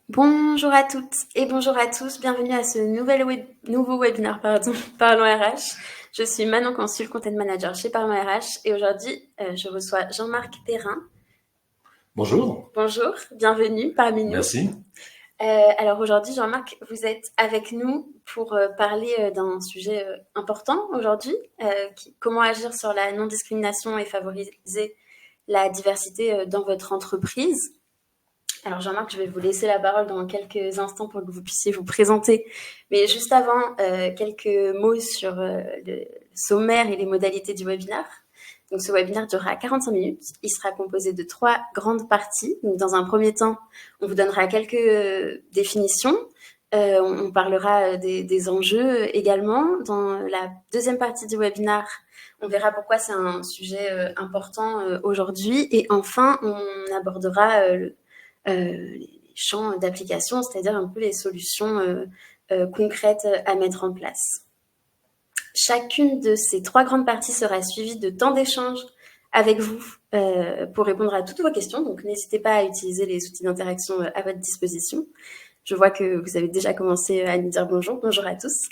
Bonjour à toutes et bonjour à tous, bienvenue à ce nouveau webinaire Parlons RH. Je suis Manon Consul, Content Manager chez Parlons RH et aujourd'hui je reçois Jean-Marc Perrin. Bonjour. Bonjour, bienvenue parmi nous. Merci. Alors aujourd'hui Jean-Marc, vous êtes avec nous pour parler d'un sujet important aujourd'hui, comment agir sur la non-discrimination et favoriser la diversité dans votre entreprise. Alors Jean-Marc, je vais vous laisser la parole dans quelques instants pour que vous puissiez vous présenter. Mais juste avant, quelques mots sur le sommaire et les modalités du webinaire. Donc ce webinaire durera 45 minutes. Il sera composé de 3 grandes parties. Donc, dans un premier temps, on vous donnera quelques définitions. On parlera des enjeux également. Dans la deuxième partie du webinaire, on verra pourquoi c'est un sujet important aujourd'hui. Et enfin, on abordera les champs d'application, c'est-à-dire un peu les solutions concrètes à mettre en place. Chacune de ces 3 grandes parties sera suivie de temps d'échange avec vous pour répondre à toutes vos questions. Donc, n'hésitez pas à utiliser les outils d'interaction à votre disposition. Je vois que vous avez déjà commencé à nous dire bonjour. Bonjour à tous.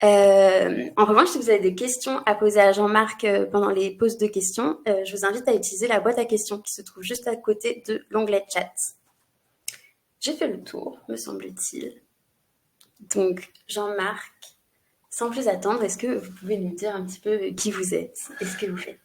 En revanche, si vous avez des questions à poser à Jean-Marc pendant les pauses de questions, je vous invite à utiliser la boîte à questions qui se trouve juste à côté de l'onglet chat. J'ai fait le tour, me semble-t-il. Donc, Jean-Marc, sans plus attendre, est-ce que vous pouvez nous dire un petit peu qui vous êtes et ce que vous faites?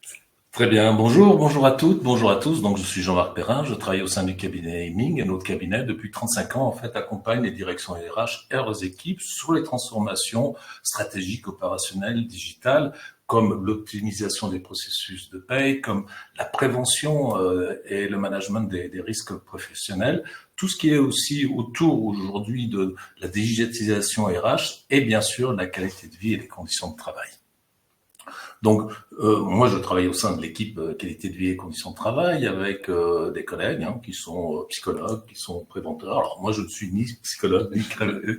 Très bien. Bonjour à toutes, bonjour à tous. Donc, je suis Jean-Marc Perrin. Je travaille au sein du cabinet Aiming. Et notre cabinet, depuis 35 ans, en fait, accompagne les directions RH et leurs équipes sur les transformations stratégiques, opérationnelles, digitales, comme l'optimisation des processus de paye, comme la prévention et le management des risques professionnels, tout ce qui est aussi autour aujourd'hui de la digitalisation RH et bien sûr la qualité de vie et les conditions de travail. Donc, moi, je travaille au sein de l'équipe qualité de vie et conditions de travail avec des collègues qui sont psychologues, qui sont préventeurs. Alors, moi, je ne suis ni psychologue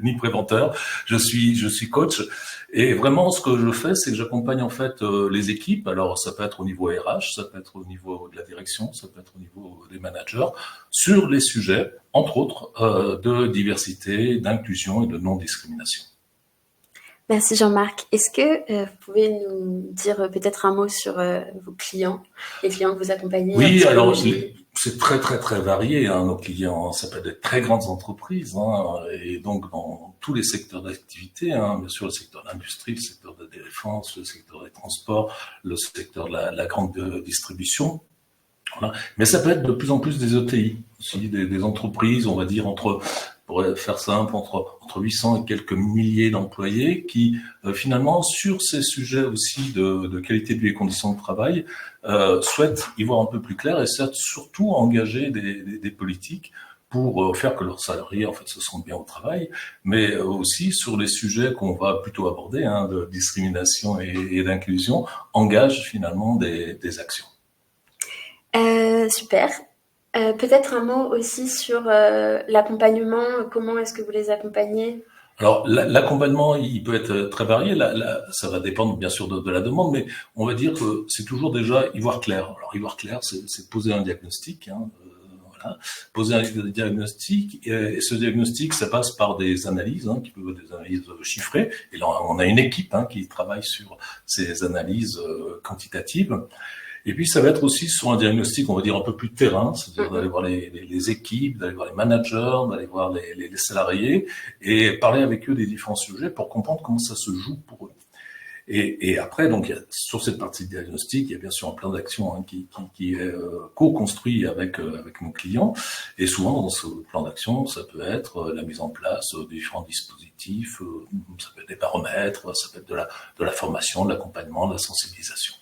ni préventeur. Je suis coach. Et vraiment, ce que je fais, c'est que j'accompagne en fait les équipes. Alors, ça peut être au niveau RH, ça peut être au niveau de la direction, ça peut être au niveau des managers, sur les sujets, entre autres, de diversité, d'inclusion et de non-discrimination. Merci Jean-Marc. Est-ce que vous pouvez nous dire peut-être un mot sur vos clients, les clients que vous accompagnez? Oui, alors c'est très varié. Nos clients, ça peut être des très grandes entreprises, et donc dans tous les secteurs d'activité, bien sûr le secteur de l'industrie, le secteur de la défense, le secteur des transports, le secteur de la grande distribution. Voilà. Mais ça peut être de plus en plus des ETI, aussi des entreprises, on va dire pour faire simple, entre 800 et quelques milliers d'employés qui, finalement, sur ces sujets aussi de qualité de vie et conditions de travail, souhaitent y voir un peu plus clair et souhaitent surtout engager des politiques pour faire que leurs salariés, en fait, se sentent bien au travail, mais aussi sur les sujets qu'on va plutôt aborder, de discrimination et d'inclusion, engagent finalement des actions. Super. Peut-être un mot aussi sur l'accompagnement. Comment est-ce que vous les accompagnez? Alors, l'accompagnement, il peut être très varié. Ça va dépendre bien sûr de la demande, mais on va dire que c'est toujours déjà y voir clair. Alors, y voir clair, c'est poser un diagnostic. Voilà. Poser un diagnostic, et ce diagnostic, ça passe par des analyses, qui peuvent être des analyses chiffrées. Et là, on a une équipe qui travaille sur ces analyses quantitatives. Et puis, ça va être aussi sur un diagnostic, on va dire, un peu plus terrain, c'est-à-dire d'aller voir les équipes, d'aller voir les managers, d'aller voir les salariés et parler avec eux des différents sujets pour comprendre comment ça se joue pour eux. Et après, donc, sur cette partie de diagnostic, il y a bien sûr un plan d'action qui est co-construit avec nos clients. Et souvent, dans ce plan d'action, ça peut être la mise en place de différents dispositifs, ça peut être des paramètres, ça peut être de la formation, de l'accompagnement, de la sensibilisation.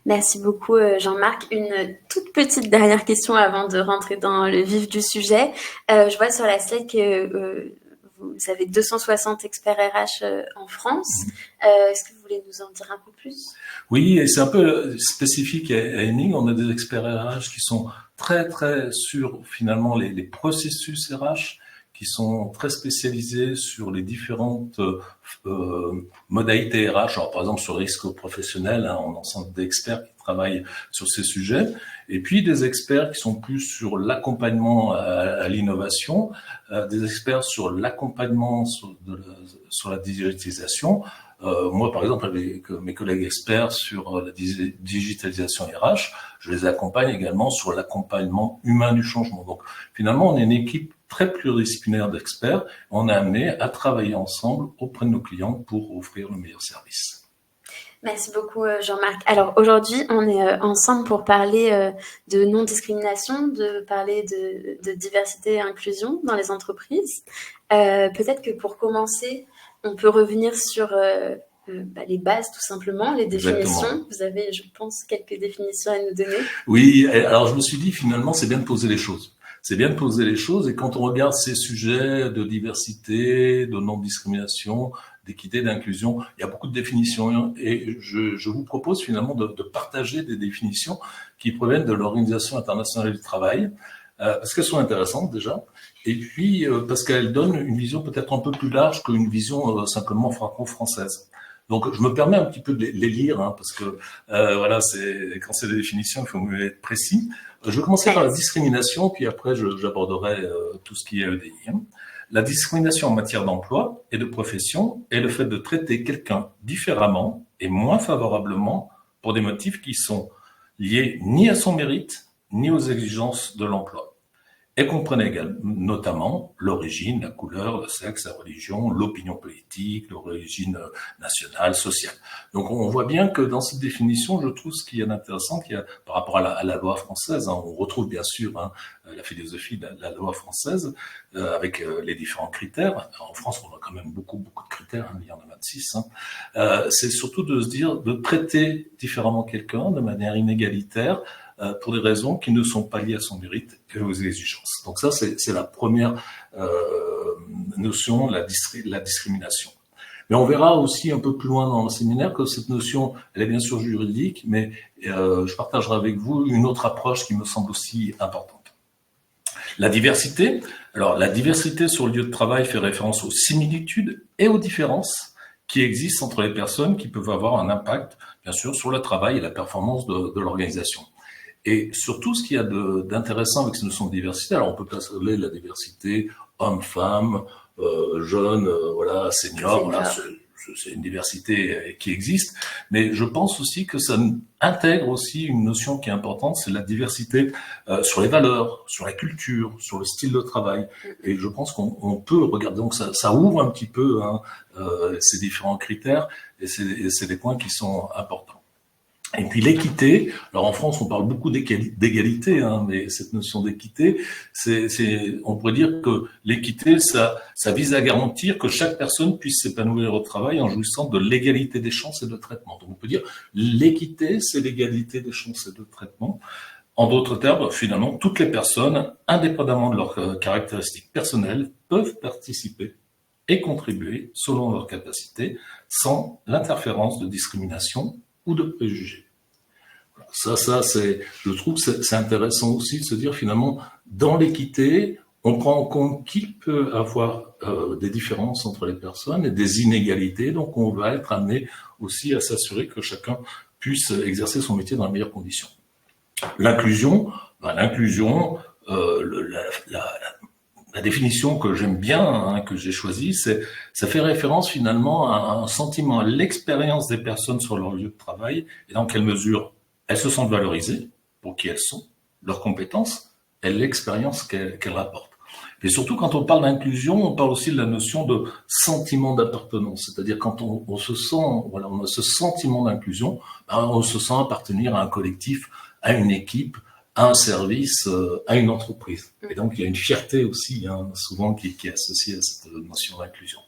Merci beaucoup Jean-Marc. Une toute petite dernière question avant de rentrer dans le vif du sujet. Je vois sur la slide que vous avez 260 experts RH en France. Est-ce que vous voulez nous en dire un peu plus? Oui, et c'est un peu spécifique à Aiming. On a des experts RH qui sont très sur finalement les processus RH, qui sont très spécialisés sur les différentes modalités RH. Alors, par exemple, sur le risque professionnel, hein, on a un ensemble d'experts qui travaillent sur ces sujets. Et puis des experts qui sont plus sur l'accompagnement à l'innovation, des experts sur l'accompagnement sur la digitalisation. Moi, par exemple, avec mes collègues experts sur la digitalisation RH, je les accompagne également sur l'accompagnement humain du changement. Donc, finalement, on est une équipe très pluridisciplinaire d'experts. On est amené à travailler ensemble auprès de nos clients pour offrir le meilleur service. Merci beaucoup Jean-Marc. Alors aujourd'hui, on est ensemble pour parler de non-discrimination, de parler de diversité et inclusion dans les entreprises. Peut-être que pour commencer, on peut revenir sur les bases tout simplement, les définitions. Exactement. Vous avez, je pense, quelques définitions à nous donner. Oui, alors je me suis dit finalement c'est bien de poser les choses. C'est bien de poser les choses et quand on regarde ces sujets de diversité, de non-discrimination, d'équité, d'inclusion, il y a beaucoup de définitions et je vous propose finalement de partager des définitions qui proviennent de l'Organisation internationale du travail parce qu'elles sont intéressantes déjà et puis parce qu'elles donnent une vision peut-être un peu plus large qu'une vision simplement franco-française. Donc, je me permets un petit peu de les lire, hein, parce que voilà, quand c'est des définitions, il faut mieux être précis. Je vais commencer par la discrimination, puis après, j'aborderai tout ce qui est EDI. La discrimination en matière d'emploi et de profession est le fait de traiter quelqu'un différemment et moins favorablement pour des motifs qui sont liés ni à son mérite, ni aux exigences de l'emploi. Et comprennent également, notamment, l'origine, la couleur, le sexe, la religion, l'opinion politique, l'origine nationale, sociale. Donc, on voit bien que dans cette définition, je trouve ce qu'il y a d'intéressant, par rapport à la loi française, hein, on retrouve bien sûr la philosophie de la loi française avec les différents critères. En France, on a quand même beaucoup de critères, hein, il y en a 26. Hein. C'est surtout de se dire, de traiter différemment quelqu'un de manière inégalitaire, pour des raisons qui ne sont pas liées à son mérite et aux exigences. Donc ça, c'est la première notion, la discrimination. Mais on verra aussi un peu plus loin dans le séminaire que cette notion, elle est bien sûr juridique, mais je partagerai avec vous une autre approche qui me semble aussi importante. La diversité. Alors, la diversité sur le lieu de travail fait référence aux similitudes et aux différences qui existent entre les personnes qui peuvent avoir un impact, bien sûr, sur le travail et la performance de l'organisation. Et surtout, ce qu'il y a d'intéressant avec cette notion de diversité, alors on peut parler de la diversité homme-femme, jeune, voilà, senior, voilà, c'est une diversité qui existe, mais je pense aussi que ça intègre aussi une notion qui est importante, c'est la diversité sur les valeurs, sur la culture, sur le style de travail. Et je pense qu'on peut regarder, donc ça ouvre un petit peu ces différents critères, et c'est des points qui sont importants. Et puis l'équité, alors en France on parle beaucoup d'égalité, hein, mais cette notion d'équité, on pourrait dire que l'équité, ça vise à garantir que chaque personne puisse s'épanouir au travail en jouissant de l'égalité des chances et de traitement. Donc on peut dire l'équité, c'est l'égalité des chances et de traitement. En d'autres termes, finalement, toutes les personnes, indépendamment de leurs caractéristiques personnelles, peuvent participer et contribuer selon leurs capacités, sans l'interférence de discrimination ou de préjugés. Ça, je trouve que c'est intéressant aussi de se dire finalement, dans l'équité, on prend en compte qu'il peut avoir des différences entre les personnes et des inégalités, donc on va être amené aussi à s'assurer que chacun puisse exercer son métier dans les meilleures conditions. L'inclusion, la définition que j'aime bien, hein, que j'ai choisie, ça fait référence finalement à un sentiment, à l'expérience des personnes sur leur lieu de travail et dans quelle mesure elles se sentent valorisées pour qui elles sont, leurs compétences et l'expérience qu'elles rapportent. Et surtout, quand on parle d'inclusion, on parle aussi de la notion de sentiment d'appartenance. C'est-à-dire quand on se sent, voilà, on a ce sentiment d'inclusion, on se sent appartenir à un collectif, à une équipe, à un service, à une entreprise. Et donc, il y a une fierté aussi, hein, souvent, qui est associée à cette notion d'inclusion.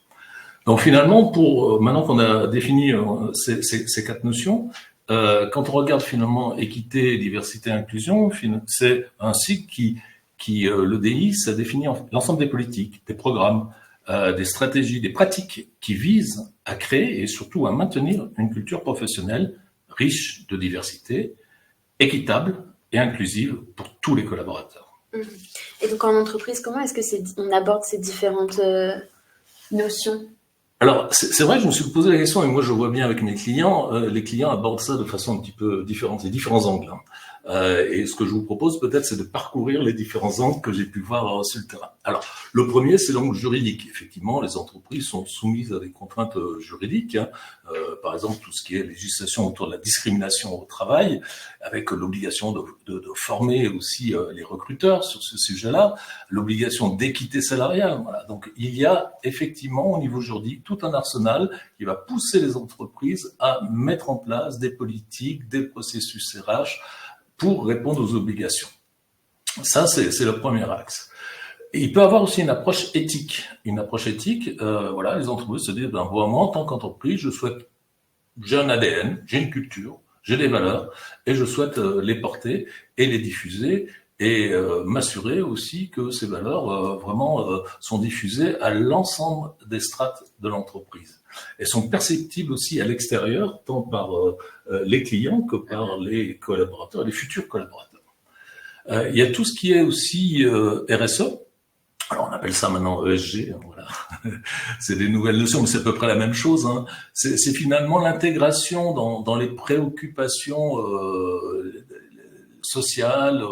Donc, finalement, maintenant qu'on a défini ces quatre notions, quand on regarde finalement équité, diversité, inclusion, c'est un cycle qui l'EDI, ça définit l'ensemble des politiques, des programmes, des stratégies, des pratiques qui visent à créer et surtout à maintenir une culture professionnelle riche de diversité, équitable et inclusive pour tous les collaborateurs. Mhm. Et donc en entreprise, comment est-ce que on aborde ces différentes notions? Alors, c'est vrai que je me suis posé la question, et moi je vois bien avec mes clients, les clients abordent ça de façon un petit peu différente, les différents angles. Hein. Et ce que je vous propose peut-être, c'est de parcourir les différents angles que j'ai pu voir sur le terrain. Alors, le premier, c'est l'angle juridique. Effectivement, les entreprises sont soumises à des contraintes juridiques. Hein. Par exemple, tout ce qui est législation autour de la discrimination au travail, avec l'obligation de former aussi les recruteurs sur ce sujet-là, l'obligation d'équité salariale. Voilà. Donc, il y a effectivement au niveau juridique tout un arsenal qui va pousser les entreprises à mettre en place des politiques, des processus RH pour répondre aux obligations. Ça, c'est le premier axe. Et il peut avoir aussi une approche éthique. Une approche éthique, voilà, les entreprises se disent, ben, moi, en tant qu'entreprise, j'ai un ADN, j'ai une culture, j'ai des valeurs, et je souhaite les porter et les diffuser, et m'assurer aussi que ces valeurs vraiment sont diffusées à l'ensemble des strates de l'entreprise. Elles sont perceptibles aussi à l'extérieur, tant par les clients que par les collaborateurs, les futurs collaborateurs. Il y a tout ce qui est aussi RSE. Alors on appelle ça maintenant ESG, hein, voilà. C'est des nouvelles notions, mais c'est à peu près la même chose. Hein. C'est finalement l'intégration dans les préoccupations sociales,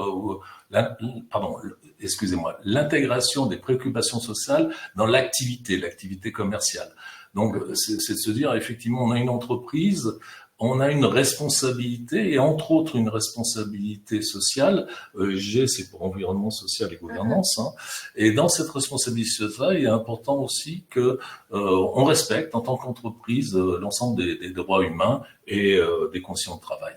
l'intégration des préoccupations sociales dans l'activité commerciale. Donc c'est de se dire, effectivement, on a une entreprise, on a une responsabilité, et entre autres une responsabilité sociale. ESG, c'est pour environnement social et gouvernance. Hein. Et dans cette responsabilité-là, il est important aussi que on respecte en tant qu'entreprise l'ensemble des droits humains et des conditions de travail.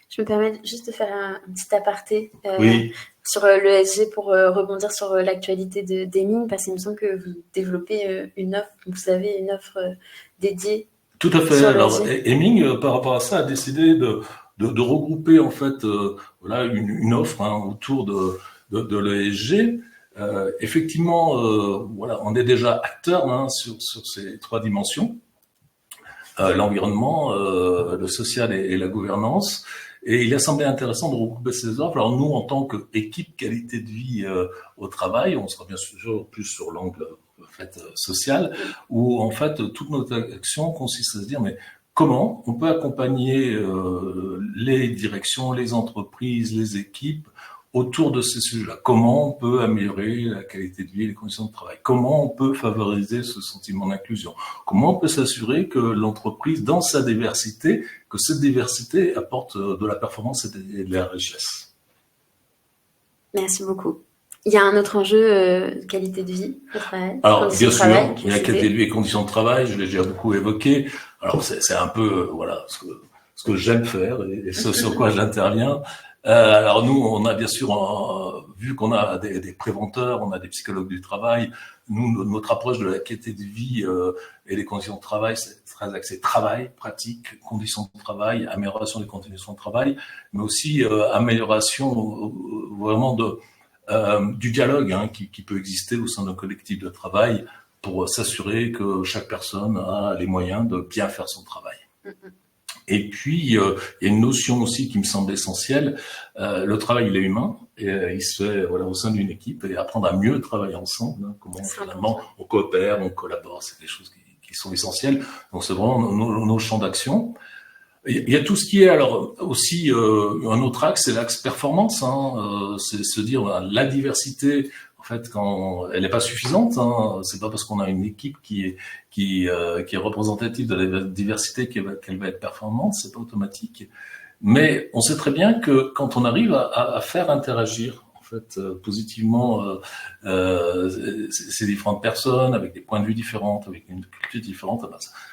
Je me permets juste de faire un petit aparté oui. sur l'ESG pour rebondir sur l'actualité d'Heming, parce qu'il me semble que vous développez une offre, vous avez une offre dédiée. Tout à fait. Alors, Heming, par rapport à ça, a décidé de regrouper en fait, voilà, une offre hein, autour de l'ESG. Effectivement, voilà, on est déjà acteur hein, sur ces trois dimensions l'environnement, le social et la gouvernance. Et il a semblé intéressant de regrouper ces offres. Alors nous, en tant qu'équipe qualité de vie au travail, on sera bien sûr plus sur l'angle en fait, social, où en fait toute notre action consiste à se dire mais comment on peut accompagner les directions, les entreprises, les équipes autour de ces sujets-là. Comment on peut améliorer la qualité de vie et les conditions de travail? Comment on peut favoriser ce sentiment d'inclusion? Comment on peut s'assurer que l'entreprise, dans sa diversité, que cette diversité apporte de la performance et de la richesse? Merci beaucoup. Il y a un autre enjeu, qualité de vie au travail. Alors, bien sûr, il y a qualité de vie et conditions de travail, je l'ai déjà beaucoup évoqué. Alors, c'est un peu, voilà, ce que j'aime faire et ce sur quoi j'interviens. Alors nous, on a bien sûr, vu qu'on a des préventeurs, on a des psychologues du travail, nous, notre approche de la qualité de vie et des conditions de travail, c'est très axé travail, pratique, conditions de travail, amélioration des conditions de travail, mais aussi amélioration vraiment du dialogue hein, qui peut exister au sein d'un collectif de travail pour s'assurer que chaque personne a les moyens de bien faire son travail. Et puis, il y a une notion aussi qui me semble essentielle. Le travail, il est humain. Et il se fait voilà, au sein d'une équipe et apprendre à mieux travailler ensemble. Hein, comment finalement on coopère, on collabore. C'est des choses qui sont essentielles. Donc, c'est vraiment nos champs d'action. Il y a tout ce qui est alors aussi un autre axe, c'est l'axe performance. Hein, c'est se dire la diversité. En fait, quand elle n'est pas suffisante, hein, c'est pas parce qu'on a une équipe qui est représentative de la diversité qu'elle va être performante, c'est pas automatique. Mais on sait très bien que quand on arrive à faire interagir en fait positivement ces différentes personnes avec des points de vue différents, avec une culture différente,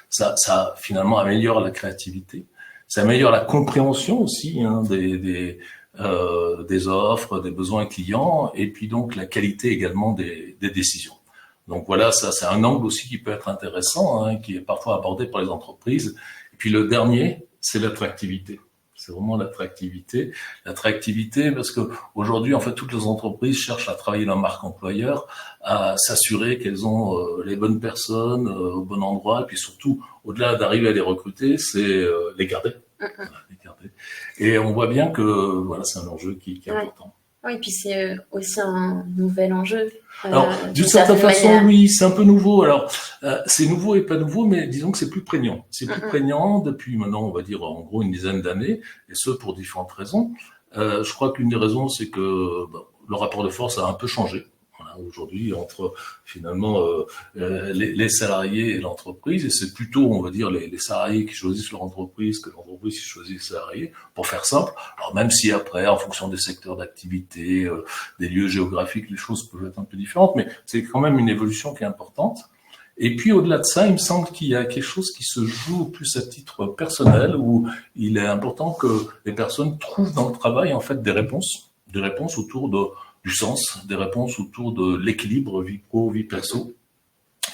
ça finalement améliore la créativité, ça améliore la compréhension aussi hein, des offres, des besoins clients, et puis donc la qualité également des décisions. Donc voilà, ça c'est un angle aussi qui peut être intéressant, hein, qui est parfois abordé par les entreprises. Et puis le dernier, c'est l'attractivité. C'est vraiment l'attractivité. L'attractivité parce que aujourd'hui, en fait, toutes les entreprises cherchent à travailler leur marque employeur, à s'assurer qu'elles ont les bonnes personnes au bon endroit, et puis surtout, au-delà d'arriver à les recruter, c'est les garder. Voilà, les garder. Et on voit bien que voilà, c'est un enjeu qui est important. Oui, puis c'est aussi un nouvel enjeu. Alors, d'une certaine façon, oui, c'est un peu nouveau. Alors, c'est nouveau et pas nouveau, mais disons que c'est plus prégnant. C'est plus prégnant depuis maintenant, on va dire, en gros, une dizaine d'années, et ce, pour différentes raisons. Je crois qu'une des raisons, c'est que le rapport de force a un peu changé. Voilà, aujourd'hui, entre finalement les salariés et l'entreprise, et c'est plutôt, on va dire, les salariés qui choisissent leur entreprise que l'entreprise qui choisit les salariés, pour faire simple. Alors même si après, en fonction des secteurs d'activité, des lieux géographiques, les choses peuvent être un peu différentes, mais c'est quand même une évolution qui est importante. Et puis au-delà de ça, il me semble qu'il y a quelque chose qui se joue plus à titre personnel, où il est important que les personnes trouvent dans le travail en fait des réponses autour du sens, des réponses autour de l'équilibre vie pro, vie perso.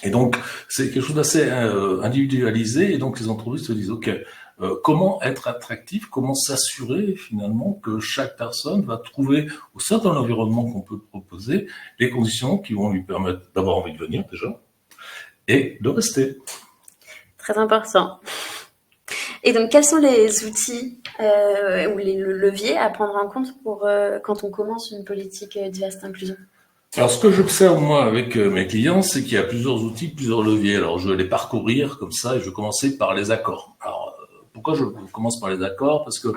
Et donc c'est quelque chose d'assez individualisé, et donc les entreprises se disent ok, comment être attractif, comment s'assurer finalement que chaque personne va trouver au sein d'un environnement qu'on peut proposer les conditions qui vont lui permettre d'avoir envie de venir déjà et de rester. Très important. Et donc, quels sont les outils ou les leviers à prendre en compte pour quand on commence une politique diversité inclusion? Alors, ce que j'observe, moi, avec mes clients, c'est qu'il y a plusieurs outils, plusieurs leviers. Alors, je vais les parcourir comme ça et je vais commencer par les accords. Alors, pourquoi je commence par les accords? Parce que,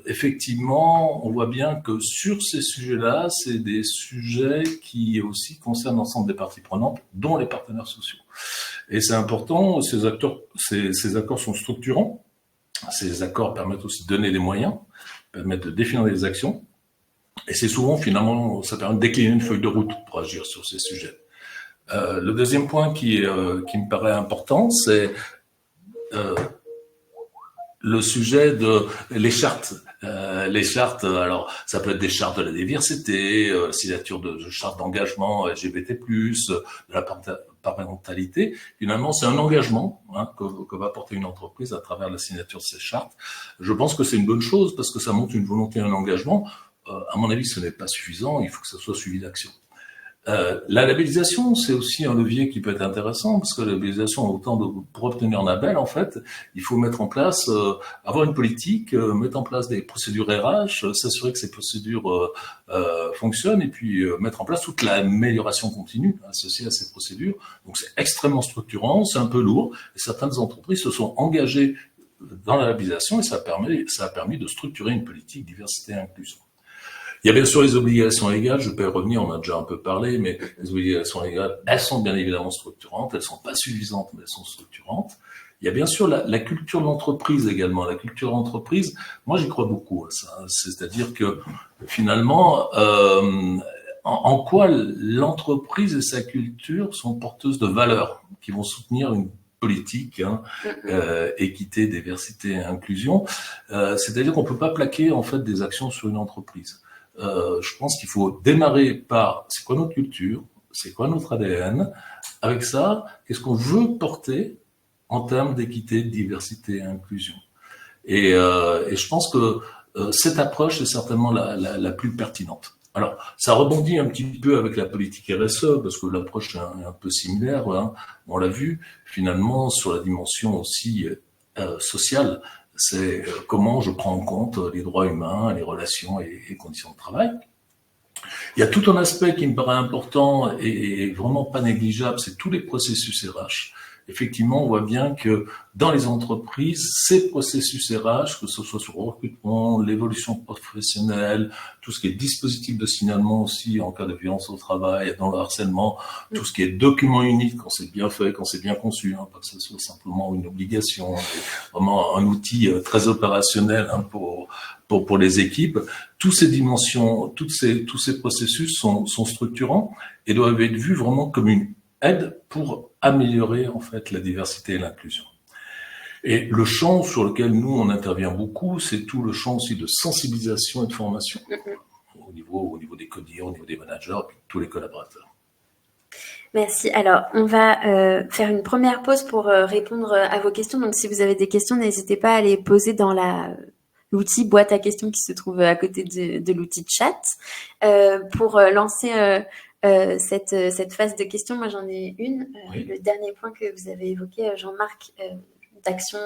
effectivement, on voit bien que sur ces sujets-là, c'est des sujets qui aussi concernent l'ensemble des parties prenantes, dont les partenaires sociaux. Et c'est important, ces accords sont structurants. Ces accords permettent aussi de donner des moyens, permettent de définir des actions. Et c'est souvent, finalement, ça permet de décliner une feuille de route pour agir sur ces sujets. Le deuxième point qui me paraît important, c'est le sujet de les chartes. Les chartes, alors ça peut être des chartes de la diversité, signature de chartes d'engagement LGBT+, de la parentalité. Finalement, c'est un engagement que va porter une entreprise à travers la signature de ces chartes. Je pense que c'est une bonne chose parce que ça montre une volonté, un engagement. À mon avis, ce n'est pas suffisant, il faut que ça soit suivi d'action. La labellisation, c'est aussi un levier qui peut être intéressant parce que la labellisation, pour obtenir un label, en fait, il faut mettre en place, avoir une politique, mettre en place des procédures RH, s'assurer que ces procédures fonctionnent et puis mettre en place toute l'amélioration continue associée à ces procédures. Donc c'est extrêmement structurant, c'est un peu lourd et certaines entreprises se sont engagées dans la labellisation et ça a permis de structurer une politique diversité et inclusion. Il y a bien sûr les obligations légales, je peux y revenir, on en a déjà un peu parlé, mais les obligations légales, elles sont bien évidemment structurantes, elles sont pas suffisantes, mais elles sont structurantes. Il y a bien sûr la culture de l'entreprise également. La culture de l'entreprise, moi j'y crois beaucoup à ça. C'est-à-dire que finalement, en quoi l'entreprise et sa culture sont porteuses de valeurs qui vont soutenir une politique, équité, diversité et inclusion. C'est-à-dire qu'on peut pas plaquer en fait des actions sur une entreprise. Je pense qu'il faut démarrer par c'est quoi notre culture, c'est quoi notre ADN. Avec ça, qu'est-ce qu'on veut porter en termes d'équité, de diversité et inclusion. Et je pense que cette approche est certainement la plus pertinente. Alors, ça rebondit un petit peu avec la politique RSE, parce que l'approche est un peu similaire. Hein. On l'a vu, finalement, sur la dimension aussi sociale. C'est comment je prends en compte les droits humains, les relations et les conditions de travail. Il y a tout un aspect qui me paraît important et vraiment pas négligeable, c'est tous les processus RH. Effectivement, on voit bien que dans les entreprises, ces processus RH, que ce soit sur le recrutement, l'évolution professionnelle, tout ce qui est dispositif de signalement aussi en cas de violence au travail, dans le harcèlement, tout ce qui est document unique, quand c'est bien fait, quand c'est bien conçu, pas que ce soit simplement une obligation, vraiment un outil très opérationnel pour les équipes. Toutes ces dimensions, tous ces processus sont structurants et doivent être vus vraiment comme une aide pour améliorer en fait la diversité et l'inclusion. Et le champ sur lequel nous on intervient beaucoup, c'est tout le champ aussi de sensibilisation et de formation au niveau des codires, au niveau des managers, et puis tous les collaborateurs. Merci. Alors, on va faire une première pause pour répondre à vos questions. Donc, si vous avez des questions, n'hésitez pas à les poser dans l'outil boîte à questions qui se trouve à côté de l'outil de chat. Pour lancer cette phase de questions, moi j'en ai une. Oui. Le dernier point que vous avez évoqué, Jean-Marc, d'action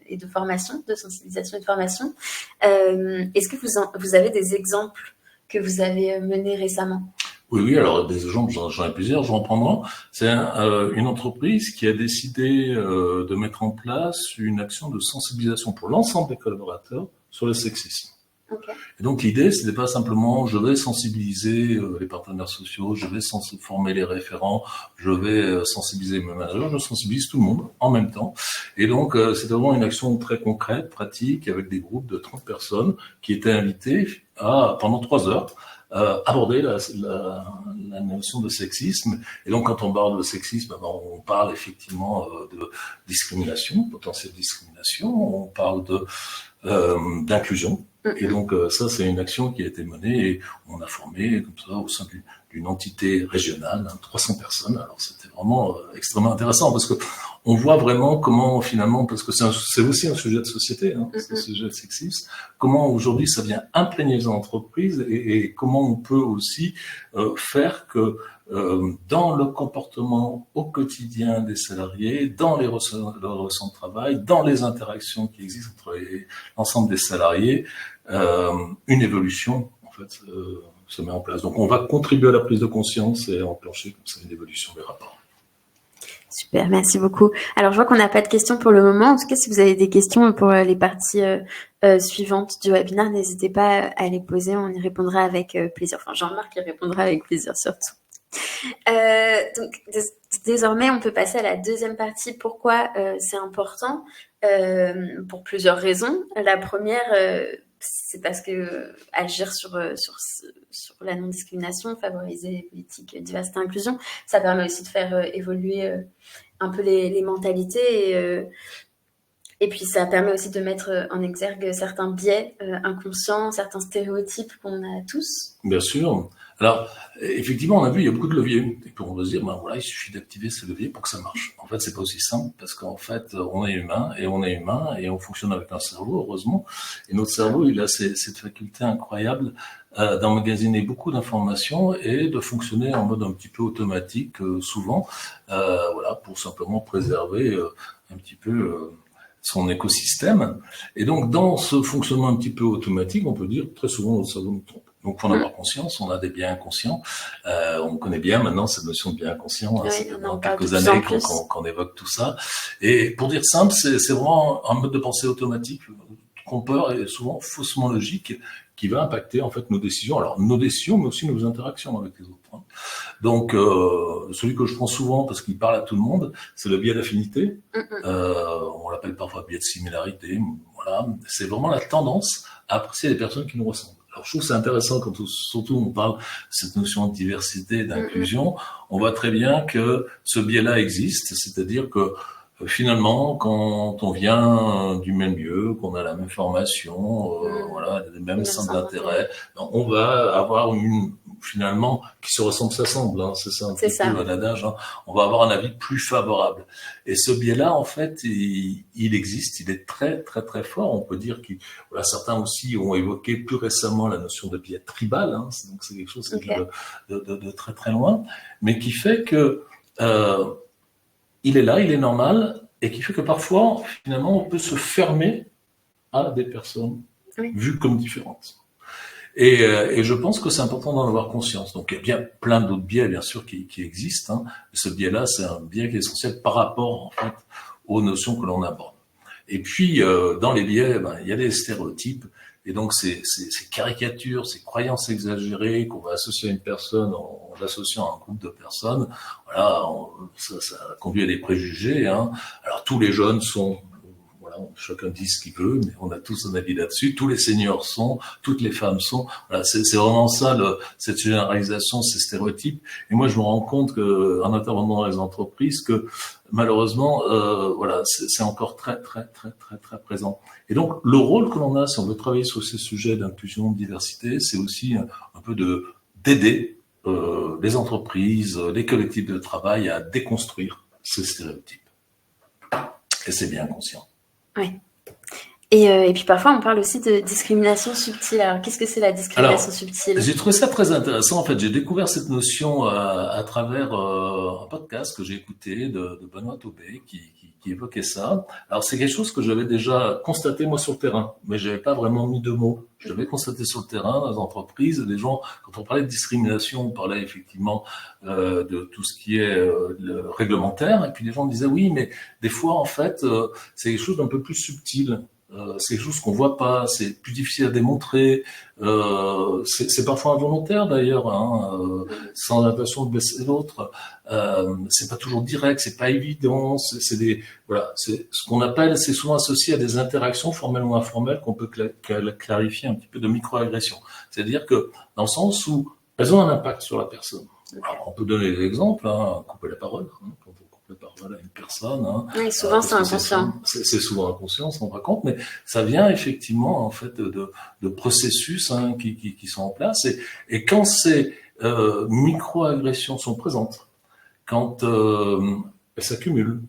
et de formation, de sensibilisation et de formation. Est-ce que vous avez des exemples que vous avez menées récemment? Oui, alors des exemples, j'en ai plusieurs, je vais en prendre un. C'est une entreprise qui a décidé de mettre en place une action de sensibilisation pour l'ensemble des collaborateurs sur le sexisme. Okay. Et donc l'idée, c'était pas simplement je vais sensibiliser les partenaires sociaux, je vais former les référents, je vais sensibiliser mes managers, je sensibilise tout le monde en même temps. Et donc c'était vraiment une action très concrète, pratique, avec des groupes de 30 personnes qui étaient invitées à, pendant 3 heures, aborder la notion de sexisme. Et donc, quand on parle de sexisme, on parle effectivement de discrimination, potentielle discrimination, on parle d'inclusion. Et donc, ça, c'est une action qui a été menée et on a formé, comme ça, au sein d'une entité régionale, 300 personnes. Alors, c'était vraiment extrêmement intéressant parce que on voit vraiment comment, finalement, parce que c'est aussi un sujet de société, c'est un sujet de sexisme, comment aujourd'hui ça vient imprégner les entreprises et comment on peut aussi faire que dans le comportement au quotidien des salariés, dans leur relation de travail, dans les interactions qui existent entre l'ensemble des salariés, une évolution en fait se met en place. Donc on va contribuer à la prise de conscience et enclencher comme ça une évolution des rapports. Super, merci beaucoup. Alors je vois qu'on n'a pas de questions pour le moment. En tout cas, si vous avez des questions pour les parties suivantes du webinaire, n'hésitez pas à les poser, on y répondra avec plaisir. Enfin, Jean-Marc y répondra avec plaisir surtout. Donc désormais, on peut passer à la deuxième partie. Pourquoi c'est important pour plusieurs raisons. La première, c'est parce que agir sur la non-discrimination, favoriser les politiques diversité et inclusion, ça permet aussi de faire évoluer un peu les mentalités et puis ça permet aussi de mettre en exergue certains biais inconscients, certains stéréotypes qu'on a tous. Bien sûr. Alors, effectivement, on a vu, il y a beaucoup de leviers. Et puis on va se dire, ben voilà, il suffit d'activer ces leviers pour que ça marche. En fait, c'est pas aussi simple parce qu'en fait, on est humain et on fonctionne avec un cerveau, heureusement. Et notre cerveau, il a cette faculté incroyable d'emmagasiner beaucoup d'informations et de fonctionner en mode un petit peu automatique, souvent, voilà, pour simplement préserver un petit peu son écosystème. Et donc, dans ce fonctionnement un petit peu automatique, on peut dire très souvent notre cerveau nous trompe. Donc, pour en avoir conscience, on a des biens inconscients. On connaît bien maintenant cette notion de bien inconscient. Oui, ça fait maintenant quelques années qu'on évoque tout ça. Et pour dire simple, c'est vraiment un mode de pensée automatique, trompeur et souvent faussement logique, qui va impacter en fait nos décisions. Alors nos décisions, mais aussi nos interactions avec les autres. Donc celui que je prends souvent parce qu'il parle à tout le monde, c'est le biais d'affinité. On l'appelle parfois biais de similarité. Voilà, c'est vraiment la tendance à apprécier les personnes qui nous ressemblent. Alors, je trouve que c'est intéressant quand surtout on parle de cette notion de diversité, d'inclusion. On voit très bien que ce biais-là existe, c'est-à-dire que finalement, quand on vient du même lieu, qu'on a la même formation, voilà, les mêmes centres d'intérêt, on va avoir finalement, qui se ressemble, s'assemble, c'est ça un petit peu l'adage, on va avoir un avis plus favorable. Et ce biais-là, en fait, il existe, il est très, très, très fort. On peut dire voilà, certains aussi ont évoqué plus récemment la notion de biais tribal, donc c'est quelque chose qui vient de très, très loin, mais qui fait que, il est là, il est normal, et qui fait que parfois, finalement, on peut se fermer à des personnes vues comme différentes. Et je pense que c'est important d'en avoir conscience. Donc, il y a bien plein d'autres biais, bien sûr, qui existent. Ce biais-là, c'est un biais qui est essentiel par rapport, en fait, aux notions que l'on aborde. Et puis, dans les biais, il y a des stéréotypes. Et donc, ces caricatures, ces croyances exagérées qu'on va associer à une personne en l'associant à un groupe de personnes, voilà, ça conduit à des préjugés. Alors, tous les jeunes sont, voilà, chacun dit ce qu'il veut, mais on a tous un avis là-dessus. Tous les seniors sont, toutes les femmes sont. Voilà, c'est vraiment ça, cette généralisation, ces stéréotypes. Et moi, je me rends compte que, en intervenant dans les entreprises, que malheureusement, voilà, c'est encore très, très, très, très, très présent. Et donc, le rôle que l'on a, si on veut travailler sur ces sujets d'inclusion, de diversité, c'est aussi un peu d'aider les entreprises, les collectifs de travail à déconstruire ces stéréotypes. Et c'est bien conscient. Oui. Et puis parfois, on parle aussi de discrimination subtile. Alors, qu'est-ce que c'est la discrimination subtile? J'ai trouvé ça très intéressant. En fait, j'ai découvert cette notion à travers un podcast que j'ai écouté de Benoît Taubé qui évoquait ça. Alors, c'est quelque chose que j'avais déjà constaté moi sur le terrain, mais j'avais pas vraiment mis de mots. Je l'avais constaté sur le terrain, dans les entreprises, les gens, quand on parlait de discrimination, on parlait effectivement de tout ce qui est le réglementaire, et puis les gens disaient oui, mais des fois, en fait, c'est quelque chose d'un peu plus subtil. C'est quelque chose qu'on voit pas, c'est plus difficile à démontrer, c'est parfois involontaire d'ailleurs, sans l'impression de blesser l'autre. C'est pas toujours direct, c'est pas évident, c'est ce qu'on appelle, c'est souvent associé à des interactions formelles ou informelles qu'on peut clarifier un petit peu de microagression. C'est-à-dire que dans le sens où elles ont un impact sur la personne. Alors, on peut donner des exemples, couper la parole. Quand on coupe la parole à une personne. Oui, souvent c'est inconscient. C'est souvent inconscient, on s'en rend pas compte, mais ça vient effectivement en fait de processus qui sont en place. Et quand ces microagressions sont présentes, quand elles s'accumulent,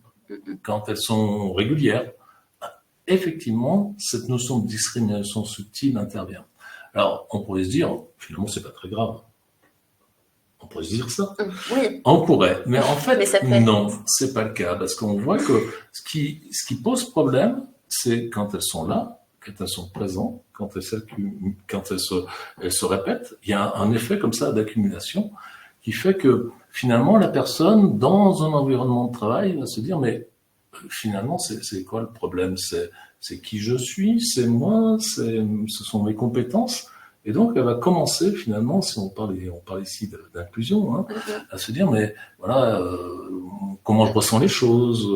quand elles sont régulières, effectivement, cette notion de discrimination subtile intervient. Alors, on pourrait se dire, finalement, c'est pas très grave. On pourrait se dire ça. Oui. On pourrait. Mais en fait, non, c'est pas le cas. Parce qu'on voit que ce qui pose problème, c'est quand elles sont là, quand elles sont présentes, quand elles se répètent. Il y a un effet comme ça d'accumulation qui fait que finalement, la personne, dans un environnement de travail, va se dire, mais finalement, c'est quoi le problème? C'est qui je suis, c'est moi, ce sont mes compétences. Et donc, elle va commencer finalement, si on parle ici d'inclusion, à se dire, mais voilà, comment je ressens les choses.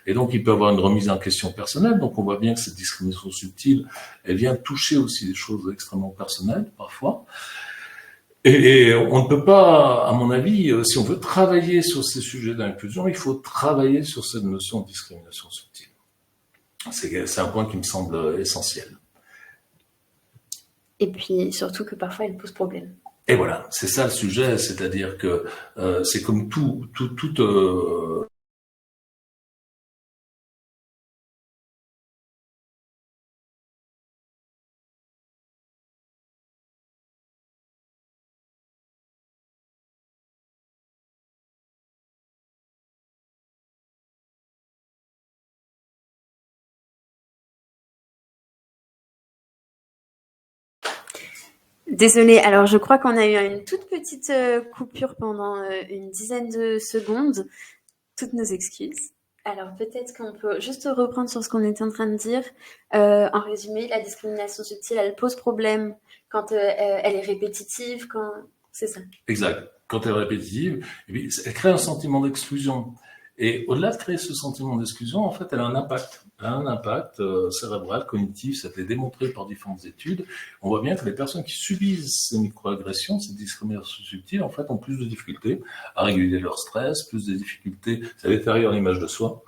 Et donc, il peut y avoir une remise en question personnelle. Donc, on voit bien que cette discrimination subtile, elle vient toucher aussi des choses extrêmement personnelles, parfois. Et on ne peut pas, à mon avis, si on veut travailler sur ces sujets d'inclusion, il faut travailler sur cette notion de discrimination subtile. C'est un point qui me semble essentiel. Et puis surtout que parfois elle pose problème. Et voilà, c'est ça le sujet, c'est-à-dire que c'est comme tout Désolée, alors je crois qu'on a eu une toute petite coupure pendant une dizaine de secondes. Toutes nos excuses. Alors peut-être qu'on peut juste reprendre sur ce qu'on était en train de dire. En résumé, la discrimination subtile, elle pose problème quand elle est répétitive, quand... C'est ça. Exact. Quand elle est répétitive, et puis elle crée un sentiment d'exclusion. Et au-delà de créer ce sentiment d'exclusion, en fait, elle a un impact. Elle a un impact cérébral, cognitif, ça a été démontré par différentes études. On voit bien que les personnes qui subissent ces microagressions, ces discriminations subtiles, en fait, ont plus de difficultés à réguler leur stress, plus de difficultés, ça détériore l'image de soi.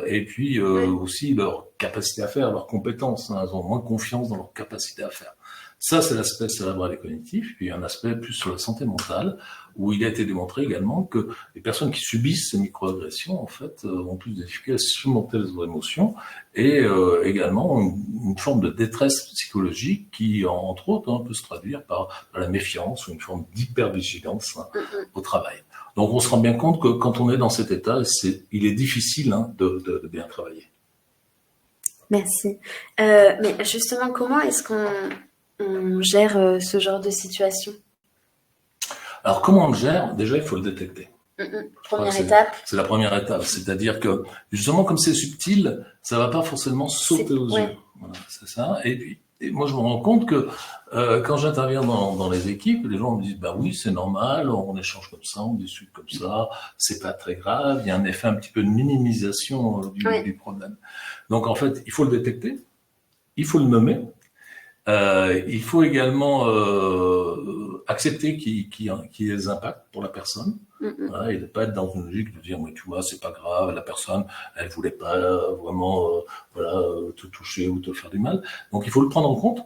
Et puis aussi leur capacité à faire, leurs compétences. Elles ont moins confiance dans leur capacité à faire. Ça, c'est l'aspect cérébral et cognitif. Puis il y a un aspect plus sur la santé mentale, où il a été démontré également que les personnes qui subissent ces microagressions, en fait, ont plus de difficultés à surmonter leurs émotions et également une forme de détresse psychologique qui, entre autres, peut se traduire par la méfiance ou une forme d'hypervigilance au travail. Donc on se rend bien compte que quand on est dans cet état, il est difficile de bien travailler. Merci. Mais justement, comment est-ce qu'on gère ce genre de situation? Alors, comment on le gère? Déjà, il faut le détecter. Première étape. C'est la première étape. C'est-à-dire que, justement, comme c'est subtil, ça va pas forcément sauter aux yeux. Voilà, c'est ça. Et puis, moi, je me rends compte que quand j'interviens dans les équipes, les gens me disent, bah oui, c'est normal, on échange comme ça, on discute comme ça, c'est pas très grave. Il y a un effet un petit peu de minimisation du problème. Donc, en fait, il faut le détecter, il faut le nommer. Il faut également accepter qu'il y ait des impacts pour la personne, voilà, et de pas être dans une logique de dire mais tu vois c'est pas grave, la personne elle voulait pas vraiment te toucher ou te faire du mal. Donc il faut le prendre en compte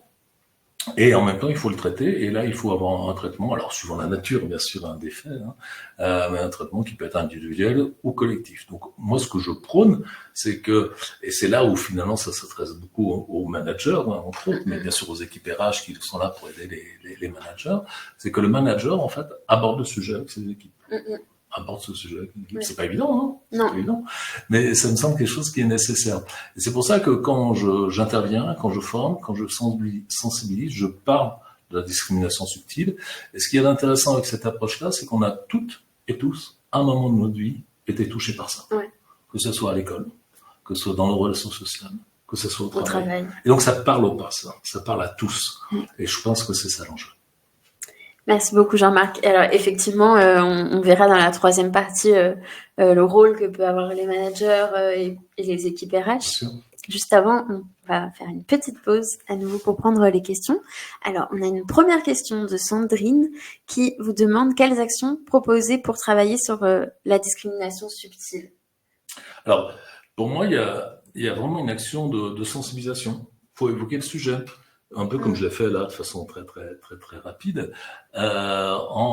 Et en même temps, il faut le traiter. Et là, il faut avoir un traitement, alors suivant la nature, bien sûr, un des faits, mais un traitement qui peut être individuel ou collectif. Donc, moi, ce que je prône, c'est que, et c'est là où finalement ça s'adresse beaucoup aux managers, entre autres, mais bien sûr aux équipes RH qui sont là pour aider les managers, c'est que le manager, en fait, aborde le sujet avec ses équipes. Aborde ce sujet. Oui. C'est pas évident, hein. Non. C'est pas évident. Mais ça me semble quelque chose qui est nécessaire. Et c'est pour ça que quand j'interviens, quand je forme, quand je sensibilise, je parle de la discrimination subtile. Et ce qui est intéressant avec cette approche-là, c'est qu'on a toutes et tous, à un moment de notre vie, été touchés par ça. Ouais. Que ce soit à l'école, que ce soit dans nos relations sociales, que ce soit au travail. travail. Et donc ça parle aux passants, ça parle à tous. Et je pense que c'est ça l'enjeu. Merci beaucoup Jean-Marc. Alors effectivement, on verra dans la troisième partie le rôle que peuvent avoir les managers et les équipes RH. Juste avant, on va faire une petite pause à nouveau pour prendre les questions. Alors, on a une première question de Sandrine qui vous demande quelles actions proposer pour travailler sur la discrimination subtile. Alors, pour moi, il y a vraiment une action de sensibilisation. Il faut évoquer le sujet. Un peu comme je l'ai fait là, de façon très rapide, en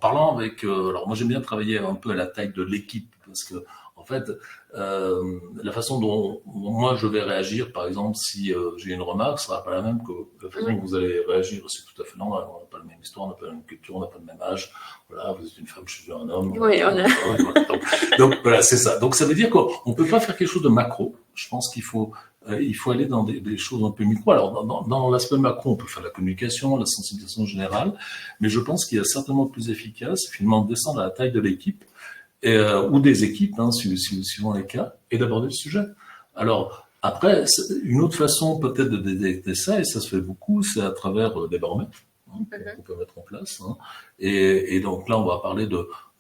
parlant avec. Alors moi j'aime bien travailler un peu à la taille de l'équipe parce que en fait la façon dont moi je vais réagir, par exemple, si j'ai une remarque, ce sera pas la même que la façon dont vous allez réagir. C'est tout à fait normal. On n'a pas la même histoire, on n'a pas la même culture, on n'a pas le même âge. Voilà, vous êtes une femme, je suis un homme. Oui, on a. Donc voilà, c'est ça. Donc ça veut dire qu'on peut pas faire quelque chose de macro. Je pense qu'il faut aller dans des choses un peu micro. Alors, dans l'aspect macro, on peut faire la communication, la sensibilisation générale, mais je pense qu'il y a certainement plus efficace, finalement, de descendre à la taille de l'équipe, ou des équipes, suivant les cas, et d'aborder le sujet. Alors, après, une autre façon peut-être de détecter ça, et ça se fait beaucoup, c'est à travers des baromètres qu'on peut mettre en place. Et donc là, on va parler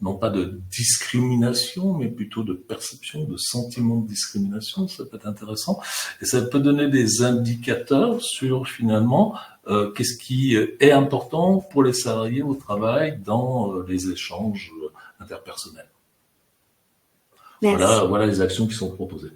non pas de discrimination, mais plutôt de perception, de sentiment de discrimination. Ça peut être intéressant. Et ça peut donner des indicateurs sur, finalement, qu'est-ce qui est important pour les salariés au travail dans les échanges interpersonnels. Voilà les actions qui sont proposées.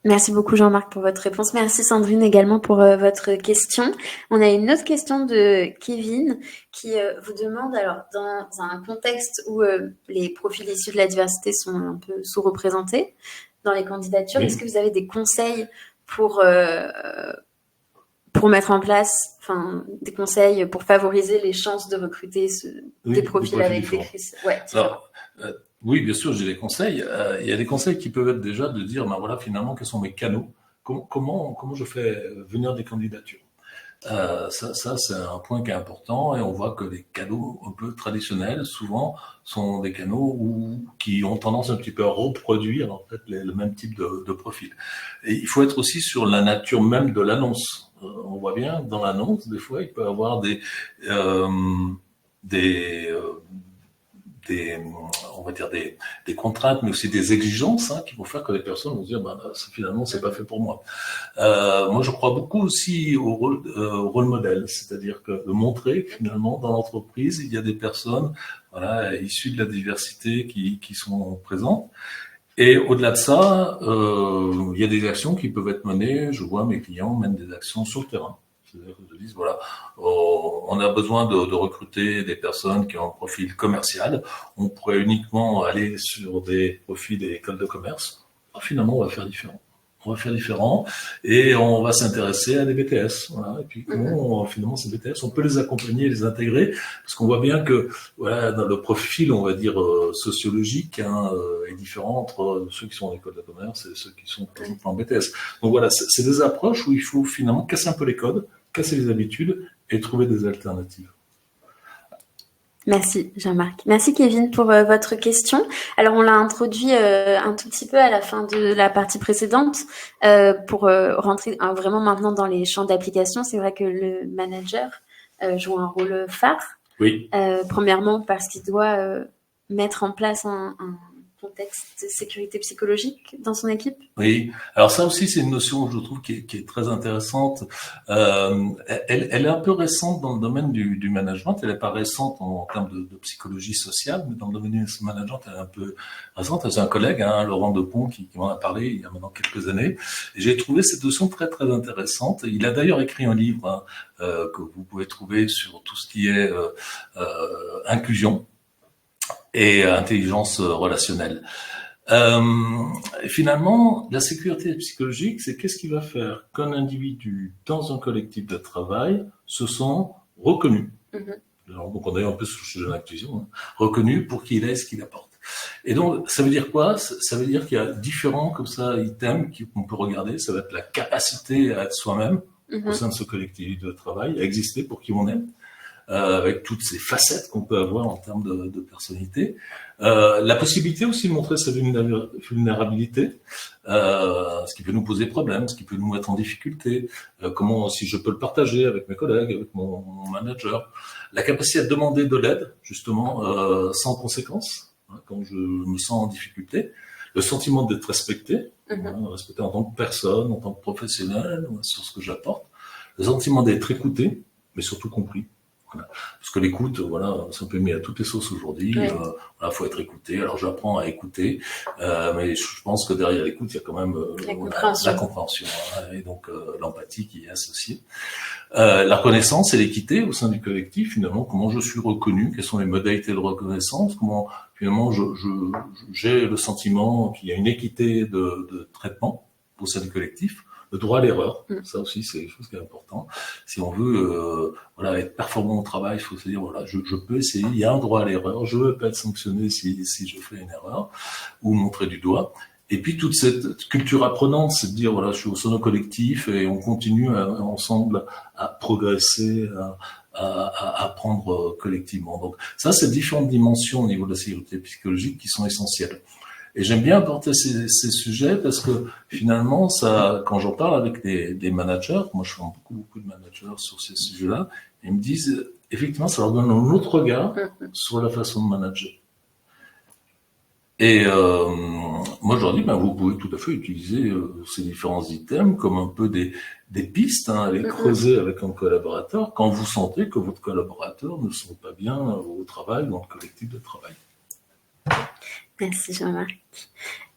Merci beaucoup Jean-Marc pour votre réponse. Merci Sandrine également pour votre question. On a une autre question de Kevin qui vous demande, alors dans un contexte où les profils issus de la diversité sont un peu sous-représentés dans les candidatures, est-ce que vous avez des conseils pour mettre en place, des conseils pour favoriser les chances de recruter des profils avec des critères. Alors, oui, bien sûr, j'ai des conseils. Il y a des conseils qui peuvent être déjà de dire, voilà, finalement, quels sont mes canaux, comment je fais venir des candidatures. Ça, c'est un point qui est important, et on voit que les canaux un peu traditionnels, souvent, sont des canaux qui ont tendance un petit peu à reproduire en fait le même type de profil. Et il faut être aussi sur la nature même de l'annonce. On voit bien dans l'annonce, des fois, il peut y avoir des contraintes, mais aussi des exigences qui vont faire que les personnes vont se dire finalement c'est pas fait pour moi. Moi je crois beaucoup aussi au rôle modèle, c'est-à-dire que de montrer que finalement dans l'entreprise il y a des personnes issues de la diversité qui sont présentes. Et au-delà de ça, il y a des actions qui peuvent être menées. Je vois mes clients mènent des actions sur le terrain. C'est-à-dire qu'ils disent, on a besoin de recruter des personnes qui ont un profil commercial. On pourrait uniquement aller sur des profils des écoles de commerce. Finalement, on va faire différent. Et on va s'intéresser à des BTS. Et puis finalement ces BTS, on peut les accompagner, les intégrer, parce qu'on voit bien que dans le profil, on va dire sociologique, est différent entre ceux qui sont en école de commerce et ceux qui sont par exemple en BTS. Donc voilà, c'est des approches où il faut finalement casser un peu les codes, casser les habitudes et trouver des alternatives. Merci Jean-Marc. Merci Kevin pour votre question. Alors on l'a introduit un tout petit peu à la fin de la partie précédente pour rentrer vraiment maintenant dans les champs d'application. C'est vrai que le manager joue un rôle phare. Oui. Premièrement parce qu'il doit mettre en place un contexte de sécurité psychologique dans son équipe? Oui, alors ça aussi c'est une notion je trouve qui est très intéressante. Elle est un peu récente dans le domaine du management. Elle n'est pas récente en termes de psychologie sociale, mais dans le domaine du management elle est un peu récente. C'est un collègue, Laurent Depont, qui m'en a parlé il y a maintenant quelques années. Et j'ai trouvé cette notion très très intéressante. Il a d'ailleurs écrit un livre que vous pouvez trouver sur tout ce qui est inclusion et intelligence relationnelle. Finalement, la sécurité psychologique, c'est qu'est-ce qui va faire qu'un individu dans un collectif de travail se sent reconnu. Alors, donc on est un peu sur le sujet de l'inclusion, reconnu pour qu'il est ce qu'il apporte. Et donc, ça veut dire quoi? Ça veut dire qu'il y a différents comme ça items qu'on peut regarder. Ça va être la capacité à être soi-même au sein de ce collectif de travail, à exister pour qui on est. Avec toutes ces facettes qu'on peut avoir en termes de personnalité. La possibilité aussi de montrer sa vulnérabilité, ce qui peut nous poser problème, ce qui peut nous mettre en difficulté, comment si je peux le partager avec mes collègues, avec mon manager. La capacité à demander de l'aide, justement, sans conséquence, quand je me sens en difficulté. Le sentiment d'être respecté, respecté en tant que personne, en tant que professionnel, sur ce que j'apporte. Le sentiment d'être écouté, mais surtout compris. Parce que l'écoute, voilà, c'est un peu mis à toutes les sauces aujourd'hui. Ouais. Faut être écouté. Alors j'apprends à écouter, mais je pense que derrière l'écoute, il y a quand même la compréhension et donc l'empathie qui est associée. La reconnaissance et l'équité au sein du collectif, finalement, comment je suis reconnu, quelles sont les modalités de reconnaissance, comment finalement j'ai le sentiment qu'il y a une équité de traitement au sein du collectif. Le droit à l'erreur, ça aussi c'est quelque chose qui est important. Si on veut être performant au travail, il faut se dire voilà, je peux essayer, il y a un droit à l'erreur, je ne veux pas être sanctionné si je fais une erreur, ou montrer du doigt. Et puis toute cette culture apprenante, c'est de dire voilà, je suis au sein d'un collectif et on continue ensemble à progresser, à apprendre collectivement. Donc ça, c'est différentes dimensions au niveau de la sécurité psychologique qui sont essentielles. Et j'aime bien apporter ces sujets parce que finalement, ça, quand j'en parle avec des managers, moi je fais beaucoup de managers sur ces sujets-là, ils me disent effectivement, ça leur donne un autre regard sur la façon de manager. Et moi je leur dis, vous pouvez tout à fait utiliser ces différents items comme un peu des pistes, à aller creuser avec un collaborateur quand vous sentez que votre collaborateur ne se sent pas bien au travail, dans le collectif de travail. Merci Jean-Marc.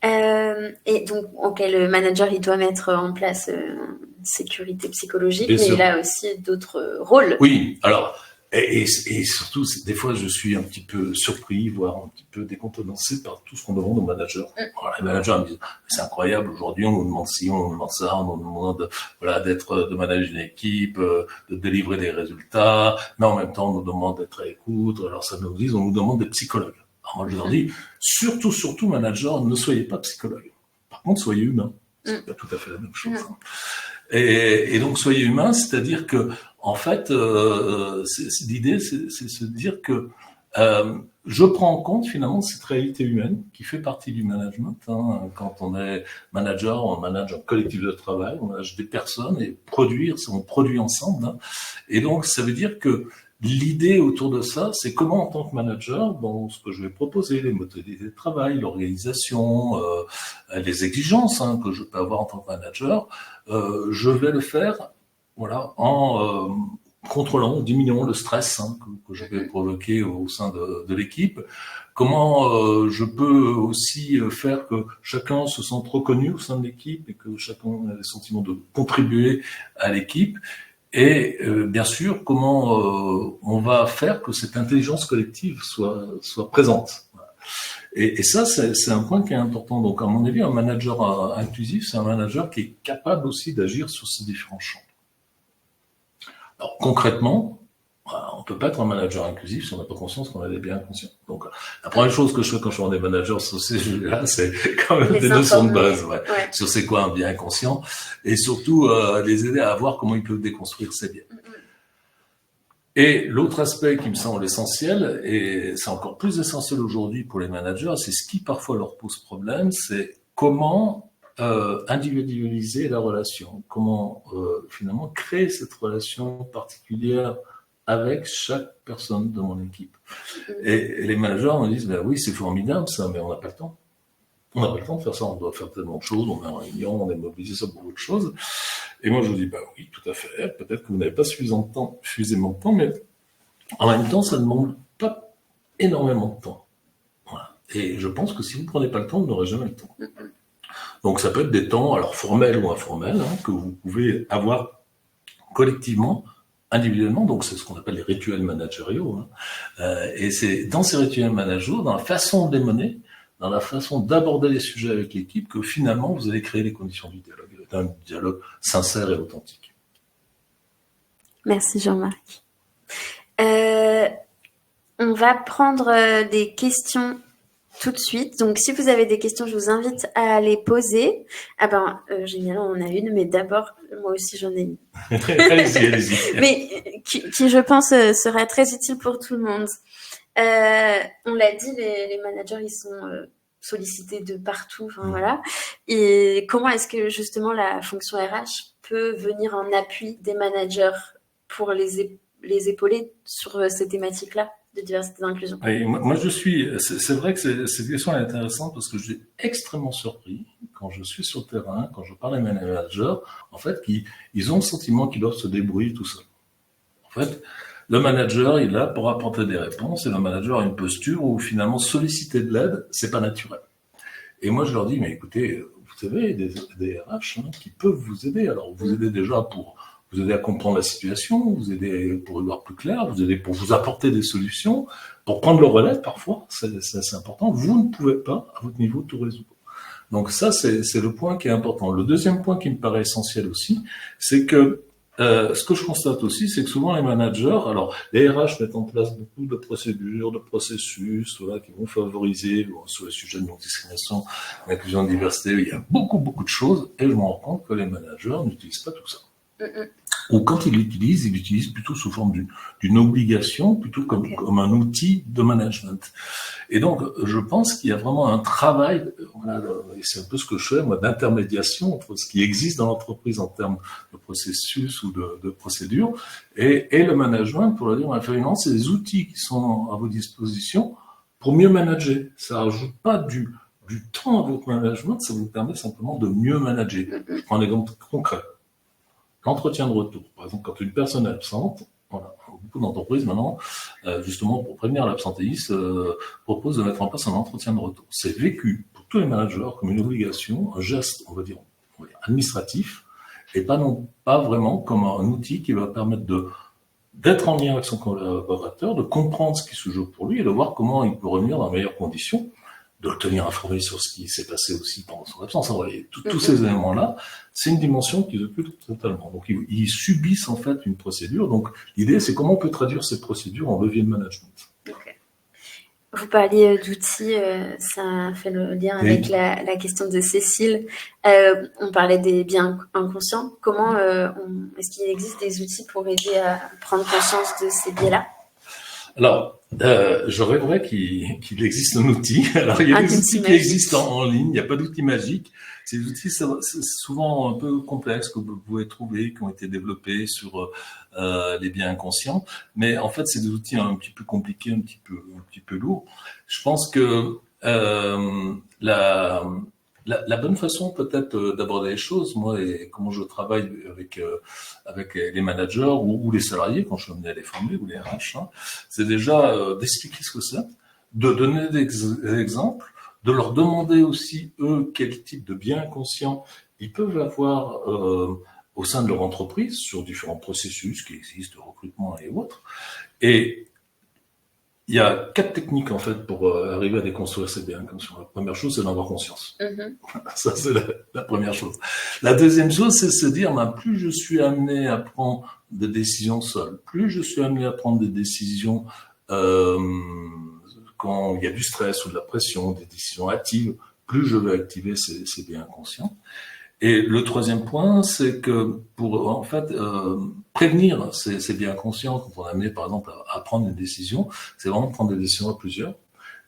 Et donc, le manager, il doit mettre en place une sécurité psychologique, mais il a aussi d'autres rôles. Oui, alors, et surtout, des fois, je suis un petit peu surpris, voire un petit peu décontenancé par tout ce qu'on demande aux managers. Alors, les managers me disent, c'est incroyable, aujourd'hui, on nous demande ci, on nous demande ça, on nous demande de manager une équipe, de délivrer des résultats, mais en même temps, on nous demande d'être à l'écoute. Alors, ça nous dit, on nous demande des psychologues. Alors moi, je leur dis, surtout, manager, ne soyez pas psychologue. Par contre, soyez humain. C'est pas tout à fait la même chose. Et donc, soyez humain, c'est-à-dire que, en fait, l'idée, c'est se dire que je prends en compte, finalement, cette réalité humaine qui fait partie du management. Quand on est manager, on manage un collectif de travail, on manage des personnes et on produit ensemble. Et donc, ça veut dire que l'idée autour de ça, c'est comment en tant que manager, dans ce que je vais proposer, les modalités de travail, l'organisation, les exigences que je peux avoir en tant que manager, je vais le faire en contrôlant, diminuant le stress que je vais provoquer au sein de l'équipe. Comment je peux aussi faire que chacun se sente reconnu au sein de l'équipe et que chacun ait le sentiment de contribuer à l'équipe. Et bien sûr, comment on va faire que cette intelligence collective soit présente. Et ça, c'est un point qui est important. Donc, à mon avis, un manager inclusif, c'est un manager qui est capable aussi d'agir sur ces différents champs. Alors, concrètement, on ne peut pas être un manager inclusif si on n'a pas conscience qu'on a des biens inconscients. Donc, la première chose que je fais quand je suis des managers sur ces sujets-là, c'est quand même des notions de base, sur c'est quoi un bien inconscient, et surtout les aider à voir comment ils peuvent déconstruire ces biens. Et l'autre aspect qui me semble essentiel, et c'est encore plus essentiel aujourd'hui pour les managers, c'est ce qui parfois leur pose problème, c'est comment individualiser la relation, comment finalement créer cette relation particulière avec chaque personne de mon équipe. Et les managers me disent, oui, c'est formidable ça, mais on n'a pas le temps. On n'a pas le temps de faire ça, on doit faire tellement de choses, on est en réunion, on est mobilisé sur beaucoup de choses. Et moi, je vous dis, bah oui, tout à fait, peut-être que vous n'avez pas suffisamment de temps, mais en même temps, ça ne demande pas énormément de temps. Voilà. Et je pense que si vous ne prenez pas le temps, vous n'aurez jamais le temps. Donc ça peut être des temps, alors formels ou informels, que vous pouvez avoir collectivement, individuellement, donc c'est ce qu'on appelle les rituels managériaux. Et c'est dans ces rituels managériaux, dans la façon de les mener, dans la façon d'aborder les sujets avec l'équipe, que finalement vous allez créer les conditions du dialogue, d'un dialogue sincère et authentique. Merci Jean-Marc. On va prendre des questions tout de suite. Donc, si vous avez des questions, je vous invite à les poser. Ah ben, génial, on en a une, mais d'abord, moi aussi, j'en ai une. Allez-y. Mais qui, je pense, sera très utile pour tout le monde. On l'a dit, les managers, ils sont sollicités de partout. Enfin, voilà. Et comment est-ce que, justement, la fonction RH peut venir en appui des managers pour les épauler sur ces thématiques-là de diversité et d'inclusion? Moi, c'est vrai que cette question est intéressante parce que je suis extrêmement surpris quand je suis sur le terrain, quand je parle à mes managers, en fait, ils ont le sentiment qu'ils doivent se débrouiller tout seuls. En fait, le manager, il est là pour apporter des réponses et le manager a une posture où finalement solliciter de l'aide, c'est pas naturel. Et moi, je leur dis, mais écoutez, vous savez, des RH qui peuvent vous aider. Alors, vous aider déjà pour vous aider à comprendre la situation, vous aider pour y voir plus clair, vous aider pour vous apporter des solutions, pour prendre le relais parfois, c'est important. Vous ne pouvez pas, à votre niveau, tout résoudre. Donc ça, c'est le point qui est important. Le deuxième point qui me paraît essentiel aussi, c'est que ce que je constate aussi, c'est que souvent les managers, alors les RH mettent en place beaucoup de procédures, de processus, voilà, qui vont favoriser sur les sujets de non-discrimination, d'inclusion et de diversité. Il y a beaucoup de choses, et je me rends compte que les managers n'utilisent pas tout ça. Ou quand ils l'utilisent plutôt sous forme d'une obligation, plutôt comme un outil de management. Et donc, je pense qu'il y a vraiment un travail, voilà, et c'est un peu ce que je fais, moi, d'intermédiation entre ce qui existe dans l'entreprise en termes de processus ou de procédures, et le management, pour le dire, finalement, c'est des outils qui sont à vos dispositions pour mieux manager. Ça rajoute pas du temps à votre management, ça vous permet simplement de mieux manager. Je prends un exemple concret. L'entretien de retour. Par exemple, quand une personne est absente, voilà, beaucoup d'entreprises maintenant, justement pour prévenir l'absentéisme, proposent de mettre en place un entretien de retour. C'est vécu pour tous les managers comme une obligation, un geste, on va dire administratif, et pas vraiment comme un outil qui va permettre d'être en lien avec son collaborateur, de comprendre ce qui se joue pour lui et de voir comment il peut revenir dans les meilleures conditions, de le tenir informé sur ce qui s'est passé aussi pendant son absence. Tous ces éléments-là, c'est une dimension qu'ils occupent totalement. Donc, ils subissent en fait une procédure. Donc, l'idée, c'est comment on peut traduire cette procédure en levier de management. Okay. Vous parliez d'outils, ça fait le lien avec la question de Cécile. On parlait des biais inconscients. Comment est-ce qu'il existe des outils pour aider à prendre conscience de ces biais-là? Alors, je rêverais qu'il existe un outil. Alors, il y a des outils qui existent en ligne, il n'y a pas d'outils magiques. Ces outils, c'est souvent un peu complexes que vous pouvez trouver, qui ont été développés sur les biais inconscients. Mais en fait, c'est des outils un petit peu compliqués, un petit peu lourds. Je pense que la bonne façon peut-être d'aborder les choses, moi, et comment je travaille avec les managers ou les salariés, quand je suis amené à les former, ou les RH, c'est déjà d'expliquer ce que c'est, de donner des exemples, de leur demander aussi, eux, quel type de biais inconscient ils peuvent avoir au sein de leur entreprise, sur différents processus qui existent, de recrutement et autres. Et il y a 4 techniques, en fait, pour arriver à déconstruire ces biais inconscients. La première chose, c'est d'en avoir conscience. Ça, c'est la première chose. La deuxième chose, c'est se dire, plus je suis amené à prendre des décisions seul, plus je suis amené à prendre des décisions quand il y a du stress ou de la pression, des décisions actives, plus je vais activer ces biais inconscients. Et le troisième point, c'est que pour en fait prévenir ces biais inconscients, quand on est amené par exemple à prendre une décision, c'est vraiment prendre des décisions à plusieurs.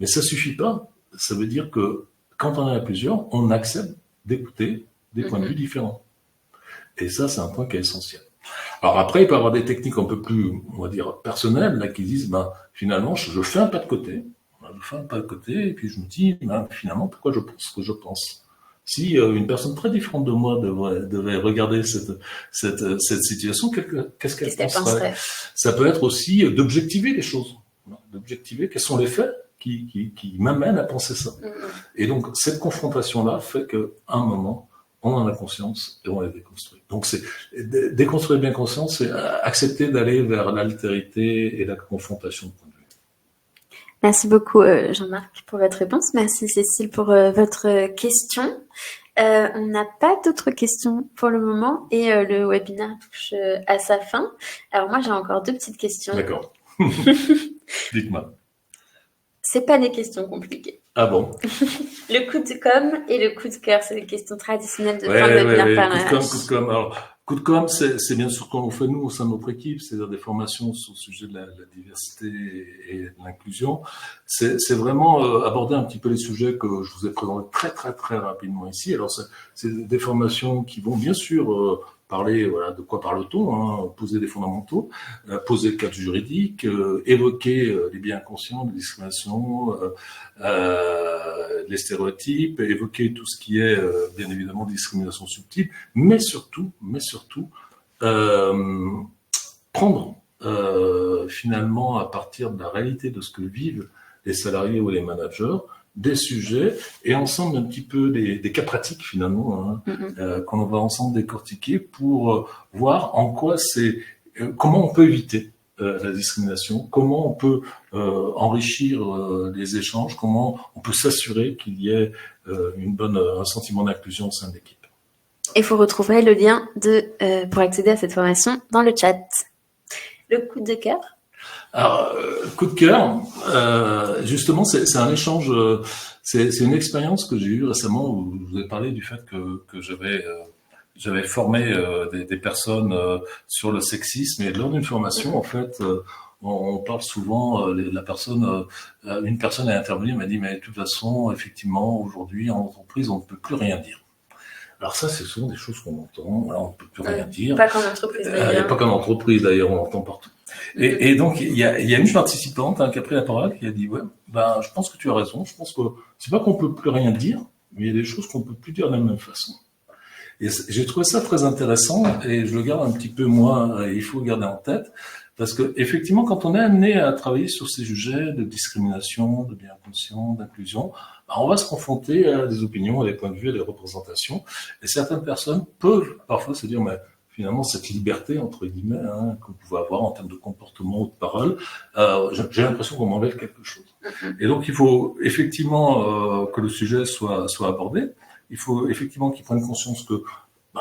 Mais ça suffit pas. Ça veut dire que quand on est à plusieurs, on accepte d'écouter des points de vue différents. Et ça, c'est un point qui est essentiel. Alors après, il peut y avoir des techniques un peu plus, on va dire, personnelles, là, qui disent, finalement, je fais un pas de côté. je fais un pas à côté et puis je me dis, finalement, pourquoi je pense ce que je pense? Si une personne très différente de moi devait regarder cette situation, qu'est-ce qu'elle penserait? Ça peut être aussi d'objectiver les choses, d'objectiver quels sont les faits qui m'amènent à penser ça. Et donc, cette confrontation-là fait qu'à un moment, on en a conscience et on la déconstruit. Donc, c'est déconstruire bien conscience, c'est accepter d'aller vers l'altérité et la confrontation de point de vue. Merci beaucoup Jean-Marc pour votre réponse. Merci Cécile pour votre question. On n'a pas d'autres questions pour le moment et le webinaire touche à sa fin. Alors moi j'ai encore 2 petites questions. D'accord. Dites-moi. C'est pas des questions compliquées. Ah bon? Le coup de com' et le coup de cœur, c'est des questions traditionnelles de fin de webinaire par RH. Coup de com'. Alors, coup de com', c'est bien sûr ce qu'on fait nous au sein de notre équipe, c'est-à-dire des formations sur le sujet de la diversité et de l'inclusion. C'est vraiment aborder un petit peu les sujets que je vous ai présentés très très très rapidement ici. Alors, c'est des formations qui vont bien sûr parler, voilà, de quoi parle-t-on, hein, poser des fondamentaux, poser le cadre juridique, évoquer les biais inconscients, les discriminations, les stéréotypes, évoquer tout ce qui est bien évidemment discrimination subtile, mais surtout prendre finalement à partir de la réalité de ce que vivent les salariés ou les managers, des sujets et ensemble un petit peu des cas pratiques finalement qu'on va ensemble décortiquer pour voir en quoi comment on peut éviter la discrimination, comment on peut enrichir les échanges, comment on peut s'assurer qu'il y ait un sentiment d'inclusion au sein de l'équipe. Et vous retrouverez le lien pour accéder à cette formation dans le chat. Le coup de cœur? Alors, coup de cœur, justement, c'est un échange, c'est une expérience que j'ai eue récemment où je vous ai parlé du fait que j'avais formé des personnes sur le sexisme et lors d'une formation, en fait, on parle souvent, une personne est intervenue, m'a dit, mais de toute façon, effectivement, aujourd'hui, en entreprise, on ne peut plus rien dire. Alors ça, c'est souvent des choses qu'on entend, voilà, on ne peut plus rien dire. Pas qu'en entreprise d'ailleurs. Pas qu'en entreprise d'ailleurs, on entend partout. Et donc, il y a une participante qui a pris la parole, qui a dit, ouais, je pense que tu as raison, je pense que c'est pas qu'on peut plus rien dire, mais il y a des choses qu'on peut plus dire de la même façon. Et j'ai trouvé ça très intéressant et je le garde un petit peu moi, il faut le garder en tête, parce que effectivement, quand on est amené à travailler sur ces sujets de discrimination, de bien conscient, d'inclusion, on va se confronter à des opinions, à des points de vue, à des représentations, et certaines personnes peuvent parfois se dire, mais finalement, cette liberté, entre guillemets, que vous pouvez avoir en termes de comportement ou de parole, j'ai l'impression qu'on m'enlève quelque chose. Et donc, il faut effectivement que le sujet soit abordé. Il faut effectivement qu'ils prennent conscience que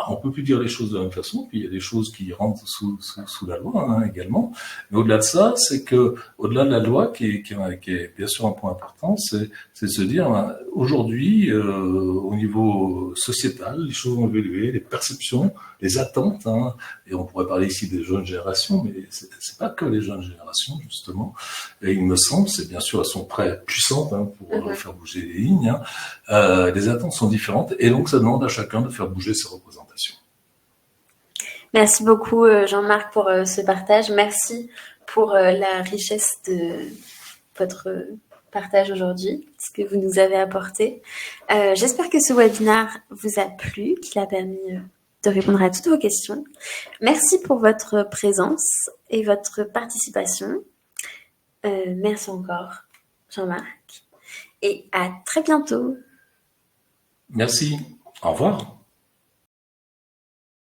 on peut plus dire les choses de la même façon, puis il y a des choses qui rentrent sous la loi également. Mais au-delà de ça, c'est que au-delà de la loi, qui est bien sûr un point important, c'est de se dire aujourd'hui, au niveau sociétal, les choses ont évolué, les perceptions, les attentes, et on pourrait parler ici des jeunes générations, mais c'est pas que les jeunes générations justement. Et il me semble, c'est bien sûr elles sont très puissantes pour faire bouger les lignes. Les attentes sont différentes, et donc ça demande à chacun de faire bouger ses représentations. Merci beaucoup Jean-Marc pour ce partage. Merci pour la richesse de votre partage aujourd'hui, ce que vous nous avez apporté. J'espère que ce webinaire vous a plu, qu'il a permis de répondre à toutes vos questions. Merci pour votre présence et votre participation. Merci encore Jean-Marc et à très bientôt. Merci. Au revoir.